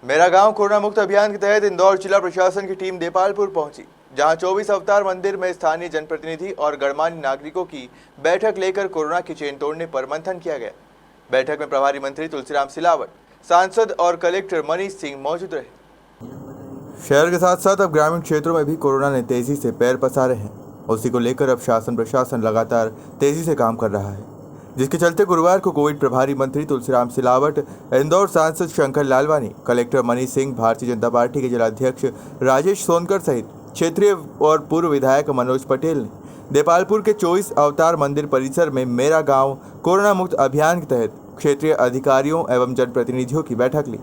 मेरा गांव कोरोना मुक्त अभियान के तहत इंदौर जिला प्रशासन की टीम देपालपुर पहुंची, जहां 24 अवतार मंदिर में स्थानीय जनप्रतिनिधि और गणमान्य नागरिकों की बैठक लेकर कोरोना की चेन तोड़ने पर मंथन किया गया। बैठक में प्रभारी मंत्री तुलसीराम सिलावट, सांसद और कलेक्टर मनीष सिंह मौजूद रहे। शहर के साथ साथ अब ग्रामीण क्षेत्रों में भी कोरोना ने तेजी से पैर पसारे हैं। उसी को लेकर अब शासन प्रशासन लगातार तेजी से काम कर रहा है, जिसके चलते गुरुवार को कोविड प्रभारी मंत्री तुलसीराम सिलावट, इंदौर सांसद शंकर लालवानी, कलेक्टर मनीष सिंह, भारतीय जनता पार्टी के जिलाध्यक्ष राजेश सोनकर सहित क्षेत्रीय और पूर्व विधायक मनोज पटेल ने देपालपुर के 24 अवतार मंदिर परिसर में मेरा गांव कोरोना मुक्त अभियान के तहत क्षेत्रीय अधिकारियों एवं जनप्रतिनिधियों की बैठक ली।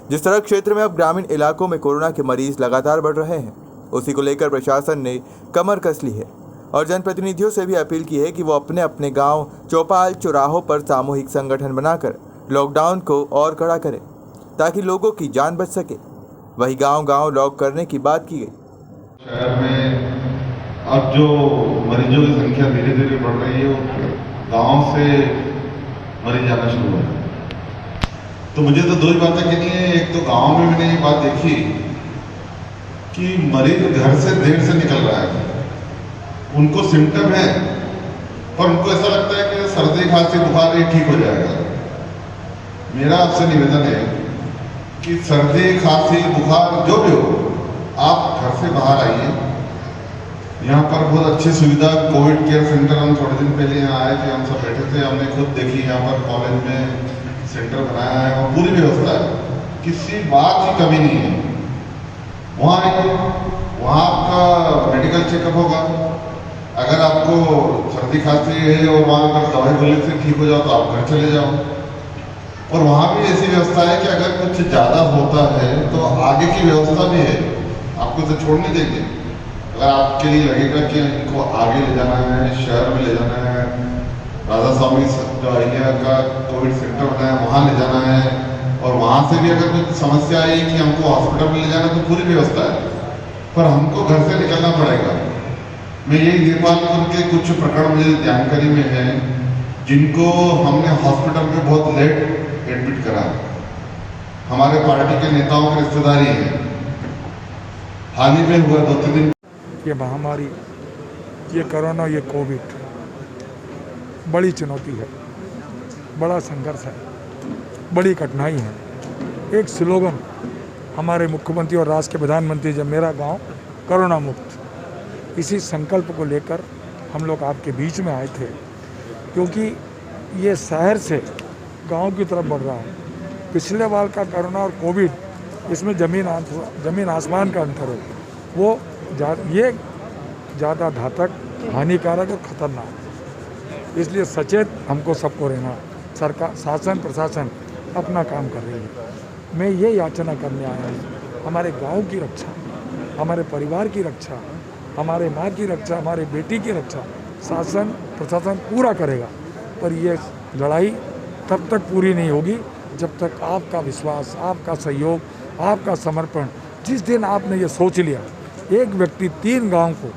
जिस तरह क्षेत्र में अब ग्रामीण इलाकों में कोरोना के मरीज लगातार बढ़ रहे हैं, उसी को लेकर प्रशासन ने कमर कस ली है और जनप्रतिनिधियों से भी अपील की है कि वो अपने अपने गांव, चौपाल, चौराहों पर सामूहिक संगठन बनाकर लॉकडाउन को और कड़ा करें ताकि लोगों की जान बच सके। वही गांव-गांव लॉक करने की बात की गई। शहर में अब जो मरीजों की संख्या धीरे धीरे बढ़ रही है, वो गांव से मरीज आना शुरू हो रहे हैं। तो मुझे तो दो ही बातें कहनी है। एक तो गांव में मैंने ये बात देखी कि मरीज घर से देर से निकल रहा है, उनको सिम्टम है पर उनको ऐसा लगता है कि सर्दी खांसी बुखार ये ठीक हो जाएगा। मेरा आपसे निवेदन है कि सर्दी खांसी बुखार जो भी हो, आप घर से बाहर आइए। यहाँ पर बहुत अच्छी सुविधा कोविड केयर सेंटर, हम थोड़े दिन पहले यहाँ आए थे, हम सब बैठे थे, हमने खुद देखी। यहाँ पर कॉलेज में सेंटर बनाया है और पूरी व्यवस्था है, किसी बात की कमी नहीं है। वहाँ आइए, वहाँ आपका मेडिकल चेकअप होगा। अगर आपको सर्दी खांसी है और वहाँ अगर दवाई गोली से ठीक हो जाओ तो आप घर चले जाओ। और वहाँ भी ऐसी व्यवस्था है कि अगर कुछ ज़्यादा होता है तो आगे की व्यवस्था भी है, आपको इसे छोड़ नहीं देंगे। अगर आपके लिए लगेगा कि इनको आगे ले जाना है, शहर में ले जाना है, राधा स्वामी जो अहिल्या का कोविड सेंटर बनाया वहाँ ले जाना है, और वहाँ से भी अगर कुछ समस्या आई कि हमको हॉस्पिटल में ले जाना, तो पूरी व्यवस्था है, पर हमको घर से निकलना पड़ेगा। मैं यही देपालपुर के कुछ प्रकरण मुझे जानकारी में है जिनको हमने हॉस्पिटल में बहुत लेट एडमिट करा। हमारे पार्टी के नेताओं की रिश्तेदारी है। हाल ही में हुआ 2-3 दिन ये महामारी, ये कोरोना, ये कोविड बड़ी चुनौती है, बड़ा संघर्ष है, बड़ी कठिनाई है। एक स्लोगन हमारे मुख्यमंत्री और राष्ट्र के प्रधानमंत्री जब मेरा गांव कोरोना मुक्त, इसी संकल्प को लेकर हम लोग आपके बीच में आए थे, क्योंकि ये शहर से गांव की तरफ बढ़ रहा है। पिछले बार का कोरोना और कोविड, इसमें ज़मीन आसमान का अंतर है। वो ये ज़्यादा घातक, हानिकारक और ख़तरनाक है। इसलिए सचेत हमको सबको रहना। सरकार, शासन, प्रशासन अपना काम कर रही है। मैं ये याचना करने आया हूँ, हमारे गांव की रक्षा, हमारे परिवार की रक्षा, हमारे माँ की रक्षा, हमारे बेटी की रक्षा शासन प्रशासन पूरा करेगा। पर ये लड़ाई तब तक पूरी नहीं होगी जब तक आपका विश्वास, आपका सहयोग, आपका समर्पण। जिस दिन आपने ये सोच लिया एक व्यक्ति 3 गांव को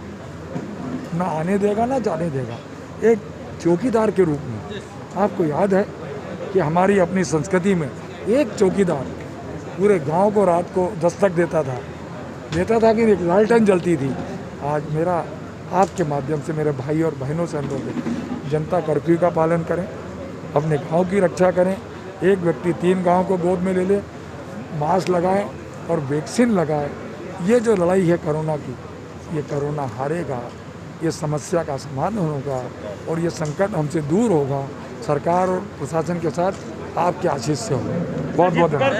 ना आने देगा ना जाने देगा, एक चौकीदार के रूप में, आपको याद है कि हमारी अपनी संस्कृति में एक चौकीदार पूरे गांव को रात को दस्तक देता था कि एक लालटेन जलती थी। आज मेरा आपके माध्यम से मेरे भाई और बहनों से अनुरोध है, जनता कर्फ्यू का पालन करें, अपने गांव की रक्षा करें। एक व्यक्ति 3 गांव को गोद में ले ले, मास्क लगाएं और वैक्सीन लगाएं। ये जो लड़ाई है कोरोना की, ये कोरोना हारेगा, ये समस्या का समाधान होगा और ये संकट हमसे दूर होगा। सरकार और प्रशासन के साथ आपके आशीष से होगा। बहुत बहुत धन्यवाद।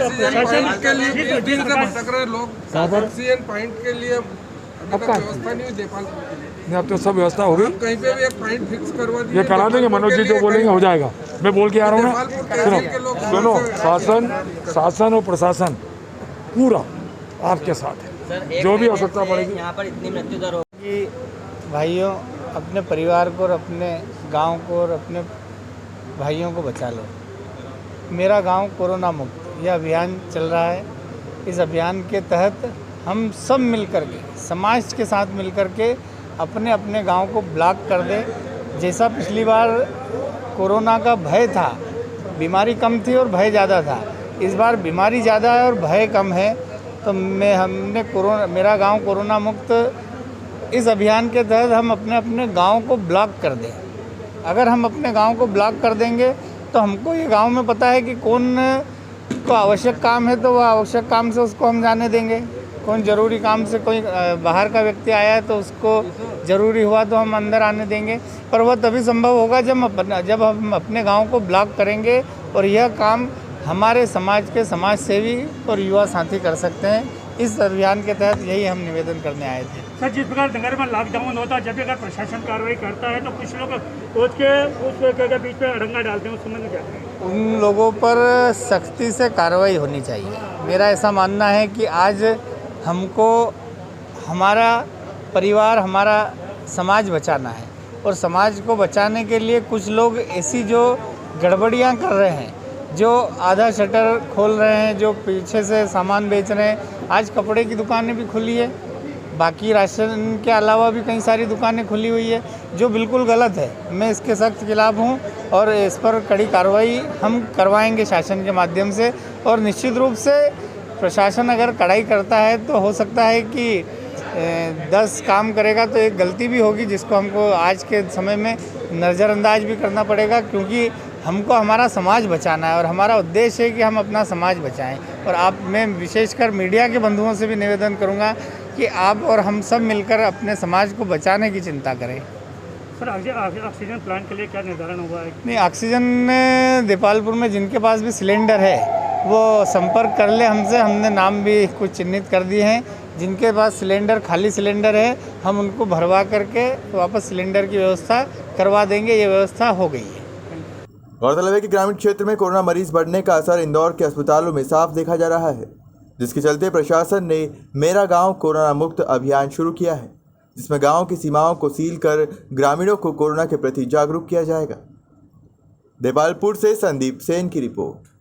नहीं, अब तो सब व्यवस्था होगी, कहीं पे भी एक पॉइंट फिक्स करवा दिया, ये करा देंगे। मनोज जी जो बोलेंगे हो जाएगा। मैं बोल के आ रहा हूँ ना, सुनो, शासन और प्रशासन पूरा आपके साथ है। जो भी आवश्यकता पड़ेगी। यहाँ पर इतनी मृत्यु दर कि भाइयों, अपने परिवार को और अपने गांव को और अपने भाइयों को बचा लो। मेरा गांव कोरोना मुक्त यह अभियान चल रहा है। इस अभियान के तहत हम सब मिलकर के, समाज के साथ मिलकर के अपने अपने गांव को ब्लॉक कर दें। जैसा पिछली बार कोरोना का भय था, बीमारी कम थी और भय ज़्यादा था, इस बार बीमारी ज़्यादा है और भय कम है, तो मेरा गांव कोरोना मुक्त इस अभियान के तहत हम अपने अपने गांव को ब्लॉक कर दें। अगर हम अपने गांव को ब्लॉक कर देंगे तो हमको ये गांव में पता है कि कौन को आवश्यक काम है तो वह आवश्यक काम से उसको हम जाने देंगे, कौन ज़रूरी काम से कोई बाहर का व्यक्ति आया है तो उसको ज़रूरी हुआ तो हम अंदर आने देंगे। पर वह तभी संभव होगा जब हम अपने गांव को ब्लॉक करेंगे, और यह काम हमारे समाज के समाज सेवी और युवा साथी कर सकते हैं। इस अभियान के तहत यही हम निवेदन करने आए थे। सर, जिस प्रकार नगर में लॉकडाउन होता है, जब भी अगर प्रशासन कार्रवाई करता है तो कुछ लोग सोच के उस बीच में अड़ंगा डालते हैं, उस समय में क्या करें? उन लोगों पर सख्ती से कार्रवाई होनी चाहिए। मेरा ऐसा मानना है कि आज हमको हमारा परिवार, हमारा समाज बचाना है, और समाज को बचाने के लिए कुछ लोग ऐसी जो गड़बड़ियां कर रहे हैं, जो आधा शटर खोल रहे हैं, जो पीछे से सामान बेच रहे हैं। आज कपड़े की दुकानें भी खुली है, बाकी राशन के अलावा भी कई सारी दुकानें खुली हुई है, जो बिल्कुल गलत है। मैं इसके सख्त खिलाफ हूँ और इस पर कड़ी कार्रवाई हम करवाएंगे शासन के माध्यम से। और निश्चित रूप से प्रशासन अगर कड़ाई करता है तो हो सकता है कि 10 काम करेगा तो एक गलती भी होगी, जिसको हमको आज के समय में नज़रअंदाज भी करना पड़ेगा, क्योंकि हमको हमारा समाज बचाना है और हमारा उद्देश्य है कि हम अपना समाज बचाएं। और मैं विशेषकर मीडिया के बंधुओं से भी निवेदन करूंगा कि आप और हम सब मिलकर अपने समाज को बचाने की चिंता करें। सर, ऑक्सीजन प्लांट के लिए क्या निर्धारण हुआ है? नहीं, ऑक्सीजन देपालपुर में जिनके पास भी सिलेंडर है वो संपर्क कर ले हमसे। हमने नाम भी कुछ चिन्हित कर दिए हैं। जिनके पास सिलेंडर, खाली सिलेंडर है, हम उनको भरवा करके वापस सिलेंडर की व्यवस्था करवा देंगे। ये व्यवस्था हो गई है। गौरतलब है कि ग्रामीण क्षेत्र में कोरोना मरीज बढ़ने का असर इंदौर के अस्पतालों में साफ देखा जा रहा है, जिसके चलते प्रशासन ने मेरा गांव कोरोना मुक्त अभियान शुरू किया है, जिसमें गांव की सीमाओं को सील कर ग्रामीणों को कोरोना के प्रति जागरूक किया जाएगा। देपालपुर से संदीप सेन की रिपोर्ट।